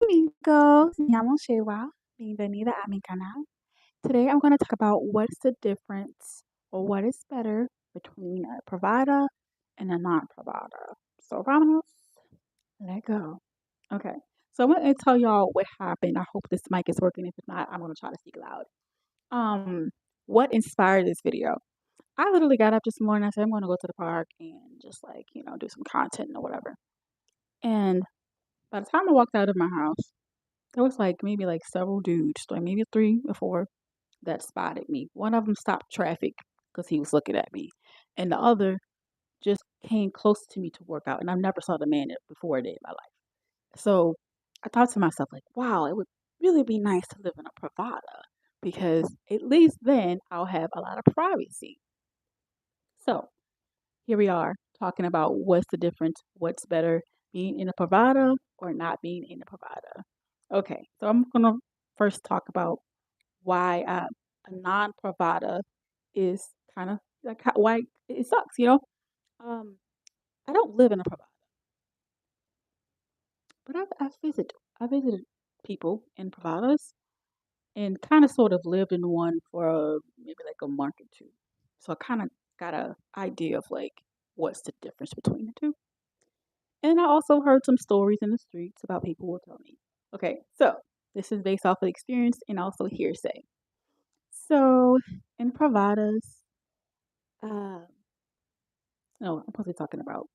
Amigos, mi llamo Shewa. Bienvenida a mi canal. Today I'm going to talk about what's the difference or what is better between a provider and a non-provider. So vamos, let go. Okay, so I'm going to tell y'all what happened. I hope this mic is working. If it's not, I'm going to try to speak loud. Um, what inspired this video? I literally got up this morning. I said I'm going to go to the park and just do some content or whatever. And by the time I walked out of my house, there was maybe several dudes, like maybe 3 or 4 that spotted me. One of them stopped traffic because he was looking at me, and the other just came close to me to work out, and I've never saw the man before a day in my life. So I thought to myself, like, wow, it would really be nice to live in a Pravada because at least then I'll have a lot of privacy. So here we are talking about what's the difference, what's better, being in a Pravada or not being in a Pravada. Okay, so I'm gonna first talk about why a non-Privada is kind of like why it sucks. Um, I don't live in a Privada, but I visited people in Privadas and kind of sort of lived in one for maybe like a month or two. So I kind of got a idea of like what's the difference between the two. And I also heard some stories in the streets about people who tell me. Okay, so this is based off of experience and also hearsay. So in Privadas, uh, no, I'm supposed to be talking about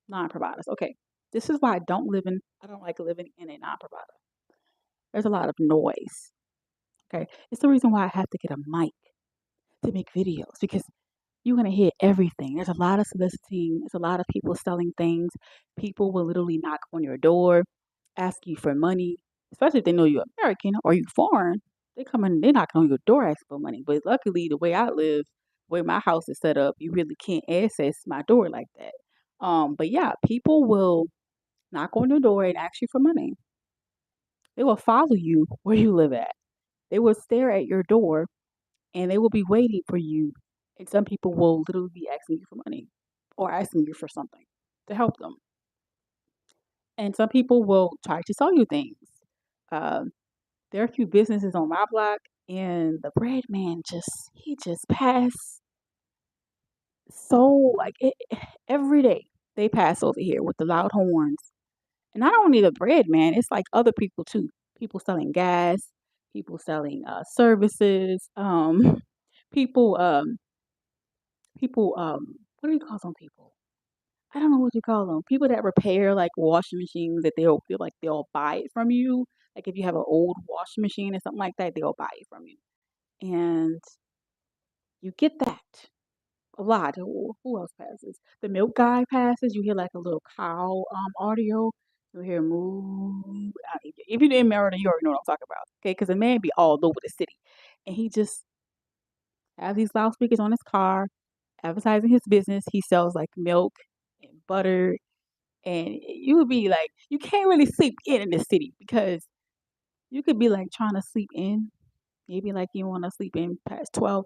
non-providers. Okay, this is why I don't like living in a non-provider. There's a lot of noise. Okay, it's the reason why I have to get a mic to make videos because you're gonna hear everything. There's a lot of soliciting. There's a lot of people selling things. People will literally knock on your door, ask you for money, especially if they know you're American or you foreign. They knocking on your door asking for money. But luckily, the way I live, the way my house is set up, you really can't access my door like that. But yeah, people will knock on your door and ask you for money. They will follow you where you live at. They will stare at your door and they will be waiting for you. And some people will literally be asking you for money or asking you for something to help them. And some people will try to sell you things. Um, there are a few businesses on my block, and the bread man just passed so every day they pass over here with the loud horns. And not only the bread man, it's like other people too. People selling gas, people selling services, people what do you call some people? I don't know what you call them. People that repair like washing machines that they'll feel like they'll buy it from you. Like if you have an old washing machine or something like that, they'll buy it from you. And you get that a lot. Who else passes? The milk guy passes. You hear like a little cow audio. You hear moo. If you're in Merida, you already know what I'm talking about. Okay, because the man be all over the city, and he just have these loudspeakers on his car, advertising his business. He sells like milk and butter, and you would be like, you can't really sleep in the city because you could be like trying to sleep in. Maybe like you want to sleep in past 12.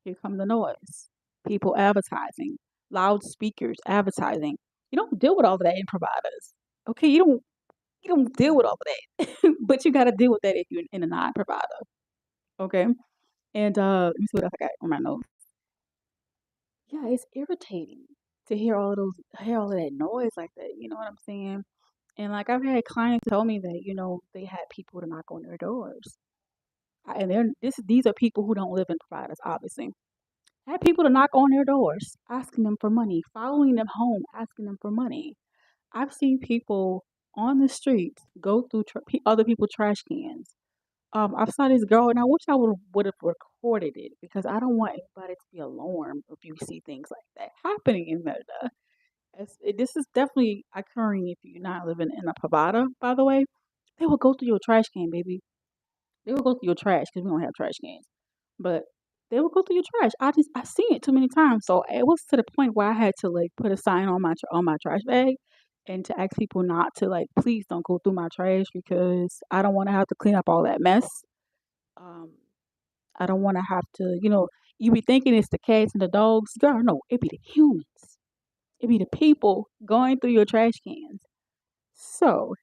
Here come the noise. People advertising, loudspeakers advertising. You don't deal with all of that in providers. Okay, you don't deal with all of that. But you gotta deal with that if you're in a non-provider. Okay. And let me see what else I got on my notes. Yeah, it's irritating to hear all of that noise like that. You know what I'm saying? And like I've had clients tell me that, they had people to knock on their doors. And these are people who don't live in providers, obviously. Had people to knock on their doors, asking them for money, following them home, asking them for money. I've seen people on the streets go through other people's trash cans. I saw this girl, and I wish I would have recorded it because I don't want anybody to be alarmed if you see things like that happening in Merida. This is definitely occurring if you're not living in a Pavada, by the way. They will go through your trash can, baby. They will go through your trash because we don't have trash cans. But they will go through your trash. I seen it too many times. So it was to the point where I had to like put a sign on my trash bag and to ask people not to like please don't go through my trash because I don't want to have to clean up all that mess. Um, I don't want to have to, you be thinking it's the cats and the dogs. Girl, no, it be the humans. It be the people going through your trash cans. So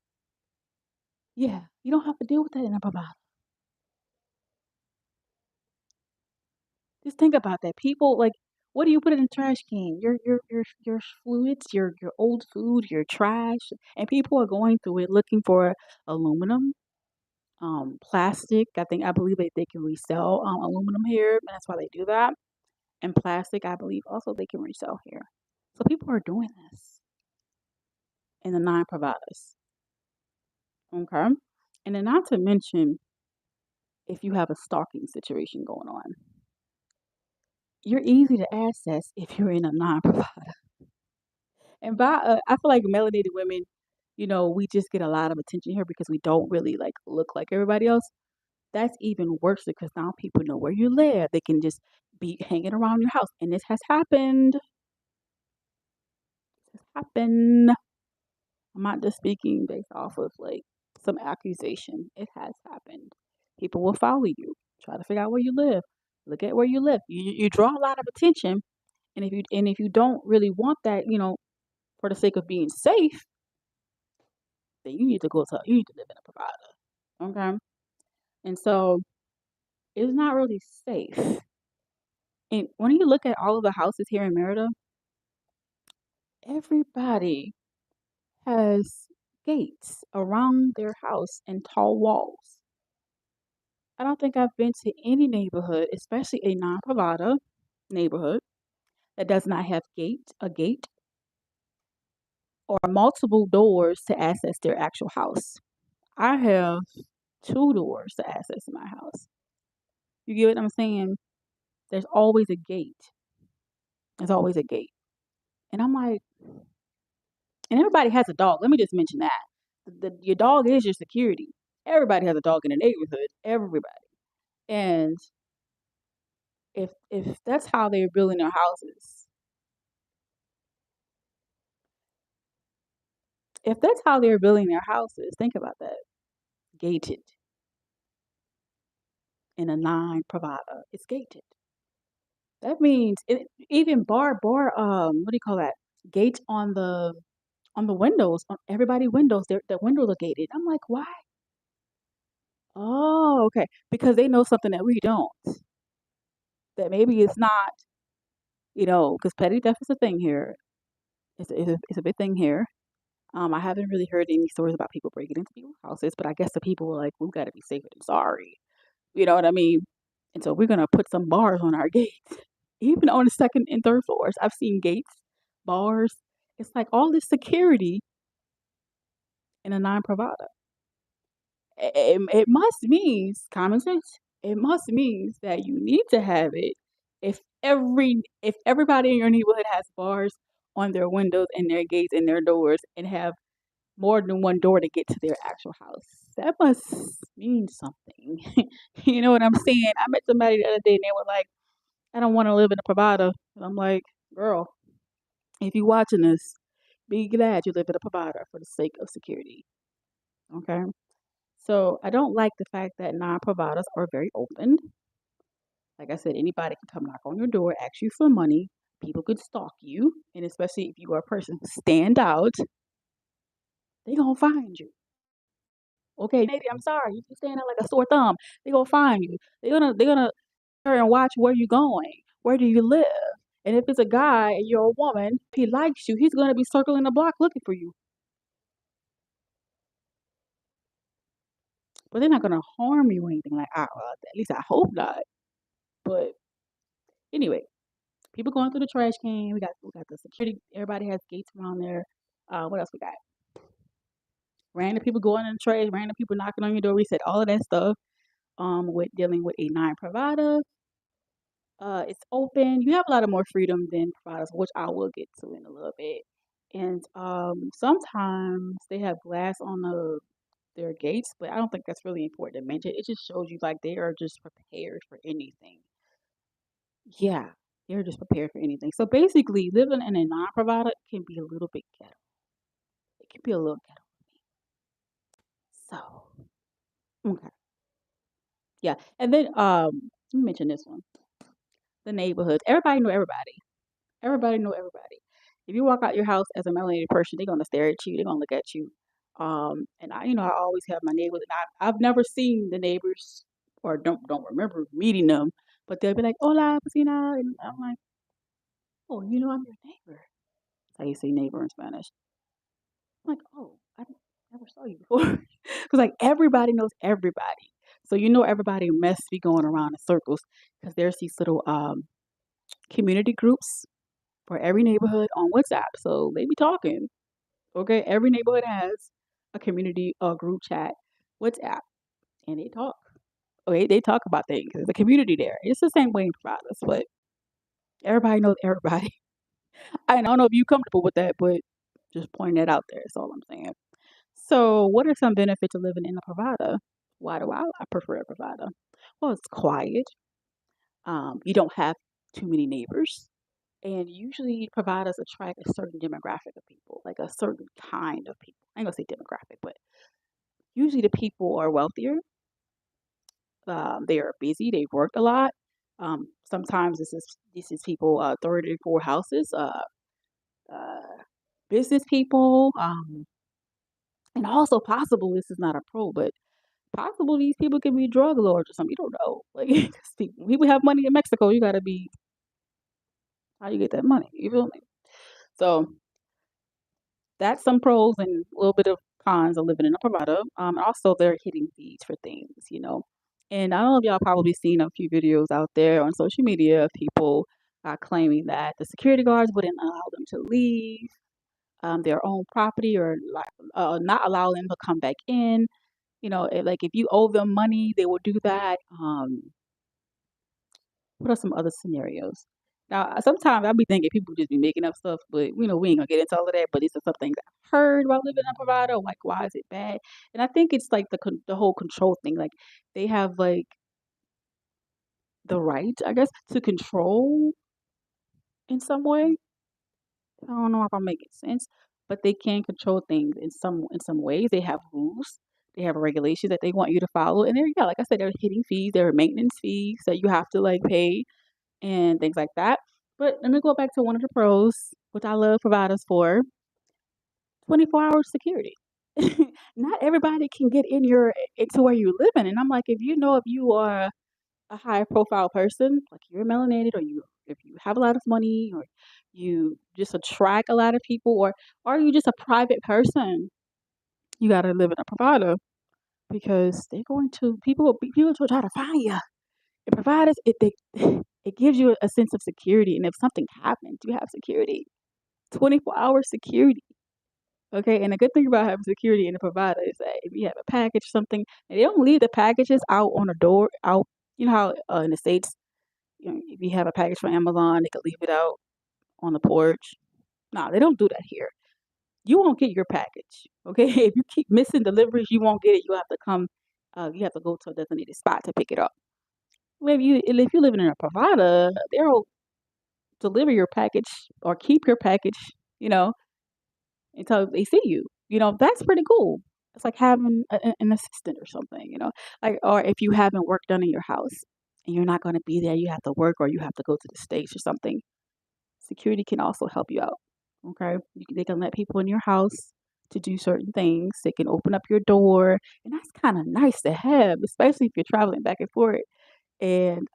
Yeah, you don't have to deal with that in a provider. Just think about that. People like, what do you put in the trash can? Your fluids, your old food, your trash, and people are going through it looking for aluminum, plastic. I believe they can resell aluminum here, and that's why they do that. And plastic, I believe also they can resell here. So people are doing this in the non-providers. Okay. And then not to mention if you have a stalking situation going on. You're easy to access if you're in a non-provider. And I feel like melanated women, we just get a lot of attention here because we don't really like look like everybody else. That's even worse because now people know where you live. They can just be hanging around your house. And this has happened. This has happened. I'm not just speaking based off of like some accusation. It has happened. People will follow you, try to figure out where you live. Look at where you live. You draw a lot of attention, and if you don't really want that, for the sake of being safe, then you need to live in a provider. Okay, and so it's not really safe. And when you look at all of the houses here in Merida, everybody has gates around their house and tall walls. I don't think I've been to any neighborhood, especially a non-Privada neighborhood, that does not have a gate, or multiple doors to access their actual house. I have two doors to access my house. You get what I'm saying? There's always a gate. There's always a gate. And I'm like, and everybody has a dog. Let me just mention that. Your dog is your security. Everybody has a dog in the neighborhood. Everybody. And if that's how they're building their houses, think about that. Gated in a non-provider. It's gated. That means even what do you call that? Gates on the windows, on everybody windows. The windows are gated. I'm like, why? Oh, okay. Because they know something that we don't. That maybe it's not, because petty theft is a thing here. It's a big thing here. I haven't really heard any stories about people breaking into people's houses, but I guess the people were like, "We've got to be safer than sorry." You know what I mean? And so we're gonna put some bars on our gates, even on the second and third floors. I've seen gates, bars. It's like all this security in a non-provider. It must means common sense. It must means that you need to have it if everybody in your neighborhood has bars on their windows and their gates and their doors and have more than one door to get to their actual house. That must mean something. You know what I'm saying? I met somebody the other day and they were like, I don't want to live in a provider. And I'm like, girl, if you're watching this, be glad you live in a provider for the sake of security. Okay. So I don't like the fact that non-providers are very open. Like I said, anybody can come knock on your door, ask you for money. People could stalk you, and especially if you are a person who stand out, they gonna find you. Okay, maybe I'm sorry, you stand out like a sore thumb. They gonna find you. They're gonna turn and watch where you going. Where do you live? And if it's a guy and you're a woman, if he likes you, he's gonna be circling the block looking for you. But they're not gonna harm you or anything like at least I hope not. But anyway, people going through the trash can. We got the security. Everybody has gates around there. What else we got? Random people going in the trash. Random people knocking on your door. We said all of that stuff. With dealing with a non-provider, it's open. You have a lot of more freedom than providers, which I will get to in a little bit. And sometimes they have glass on their gates, but I don't think that's really important to mention. It just shows you like they are just prepared for anything. Yeah, they're just prepared for anything. So basically, living in a non-provider can be a little bit ghetto. It can be a little ghetto. So, okay. Yeah. And then let me mention this one. The neighborhoods. Everybody know everybody. Everybody know everybody. If you walk out your house as a melanated person, they're gonna stare at you, they're gonna look at you. And I always have my neighbors, and I've never seen the neighbors or don't remember meeting them, but they'll be like, "Hola, vecina," and I'm like, "Oh, I'm your neighbor." That's how you say neighbor in Spanish. I'm like, "Oh, I never saw you before," because like everybody knows everybody, so everybody must be going around in circles because there's these little community groups for every neighborhood on WhatsApp, so they be talking. Okay, every neighborhood has a community group chat WhatsApp, and they talk. Okay, they talk about things. There's a community there. It's the same way in Providence, but everybody knows everybody. I don't know if you're comfortable with that, but just pointing that out there. That's all I'm saying. So, what are some benefits of living in a Provada? Why do I prefer a Provada? Well, it's quiet. You don't have too many neighbors, and usually Provadas attract a certain demographic of people, like a certain kind of people. I ain't gonna say demographic, but usually the people are wealthier. They are busy. They work a lot. Sometimes this is people 34 houses, uh, business people, and also possible. This is not a pro, but possible these people can be drug lords or something. You don't know. Like 'cause people have money in Mexico. You gotta be how you get that money. You feel me? So that's some pros and a little bit of cons of living in a Privada. Also, they're hitting fees for things. And I don't know if y'all probably seen a few videos out there on social media of people claiming that the security guards wouldn't allow them to leave their own property or like not allow them to come back in. Like if you owe them money, they will do that. What are some other scenarios? Now, sometimes I be thinking people just be making up stuff, but we ain't gonna get into all of that. But these are some things I've heard about living in a provider. Like, why is it bad? And I think it's like the whole control thing. Like, they have like the right, I guess, to control in some way. I don't know if I'm making sense, but they can control things in some ways. They have rules. They have regulations that they want you to follow. And there, yeah, like I said, there are hitting fees, there are maintenance fees that you have to like pay and things like that. But let me go back to one of the pros, which I love providers for 24-hour security. Not everybody can get into where you're living. And I'm like, if you are a high profile person, like you're melanated or if you have a lot of money or you just attract a lot of people or are you just a private person, you gotta live in a provider because they're going to people will try to find you. It provides it gives you a sense of security, and if something happens, you have security, 24-hour security. Okay, and the good thing about having security in a provider is that if you have a package or something, and they don't leave the packages out on the door, out. You know how in the states, if you have a package from Amazon, they could leave it out on the porch. No, they don't do that here. You won't get your package. Okay, if you keep missing deliveries, you won't get it. You have to come. You have to go to a designated spot to pick it up. Well, if you living in a provider, they'll deliver your package or keep your package, you know, until they see you. That's pretty cool. It's like having an assistant or something. Like, or if you having work done in your house and you're not going to be there, you have to work or you have to go to the States or something. Security can also help you out. Okay. They can let people in your house to do certain things. They can open up your door. And that's kind of nice to have, especially if you're traveling back and forth. And,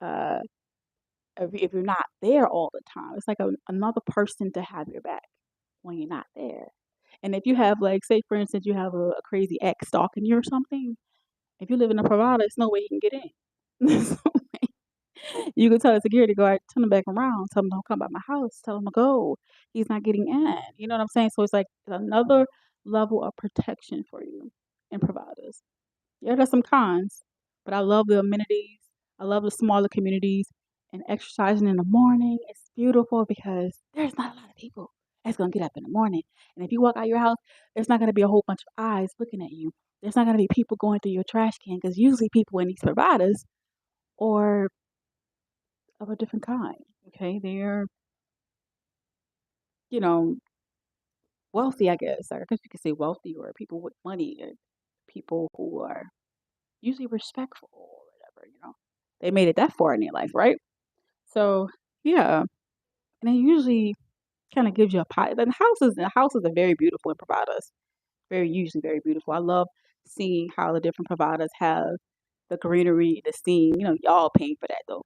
if you're not there all the time, it's like another person to have your back when you're not there. And if you have, like, say, for instance, you have a crazy ex stalking you or something, if you live in a provider, there's no way you can get in. There's no way. You can tell the security guard, turn him back around, tell him don't come by my house, tell him to go. He's not getting in. You know what I'm saying? So it's like another level of protection for you in providers. Yeah, there's some cons, but I love the amenities. I love the smaller communities and exercising in the morning. It's beautiful because there's not a lot of people that's gonna get up in the morning. And if you walk out your house, there's not gonna be a whole bunch of eyes looking at you. There's not gonna be people going through your trash can because usually people in these providers are of a different kind. Okay, they're you know wealthy. I guess you could say wealthy or people with money and people who are usually respectful or whatever. They made it that far in their life, right? So, yeah, and it usually kinda gives you a pie the houses are very beautiful in Barbados. usually very beautiful. I love seeing how the different providers have the greenery, the scene. You know, y'all paying for that though.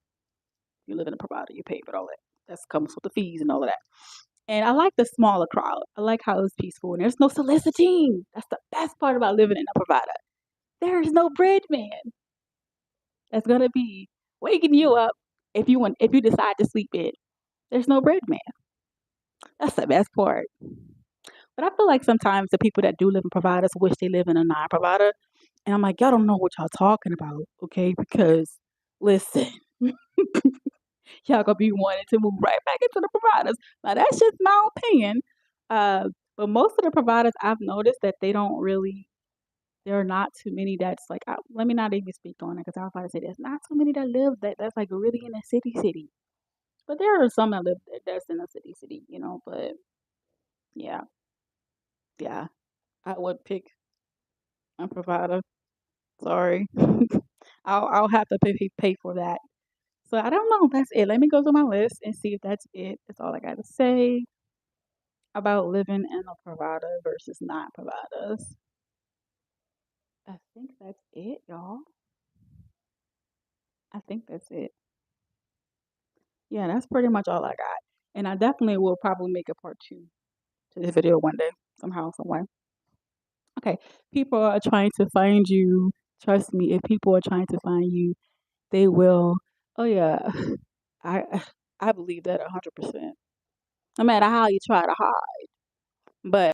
You live in a provider, you pay for all that. That comes with the fees and all of that. And I like the smaller crowd. I like how it's peaceful and there's no soliciting. That's the best part about living in a provider. There's no bread man that's gonna be waking you up if you decide to sleep in. There's no bread man. That's the best part. But I feel like sometimes the people that do live in providers wish they live in a non-provider. And I'm like, y'all don't know what y'all talking about, okay? Because listen, y'all gonna be wanting to move right back into the providers. Now that's just my opinion. But most of the providers I've noticed that they don't really there are not too many that's like let me not even speak on it because I was about to say there's not too many that live that's like really in a city. But there are some that live that's in a city, you know, but yeah, yeah. I would pick a provider. Sorry. I'll have to pay for that. So I don't know. That's it. Let me go through my list and see if that's it. That's all I got to say about living in a provider versus not providers. I think that's it, y'all. I think that's it. Yeah, that's pretty much all I got. And I definitely will probably make a part two to this video one day, somehow, some way. Okay, people are trying to find you. Trust me, if people are trying to find you, they will. Oh yeah, I I believe that 100%. No matter how you try to hide, but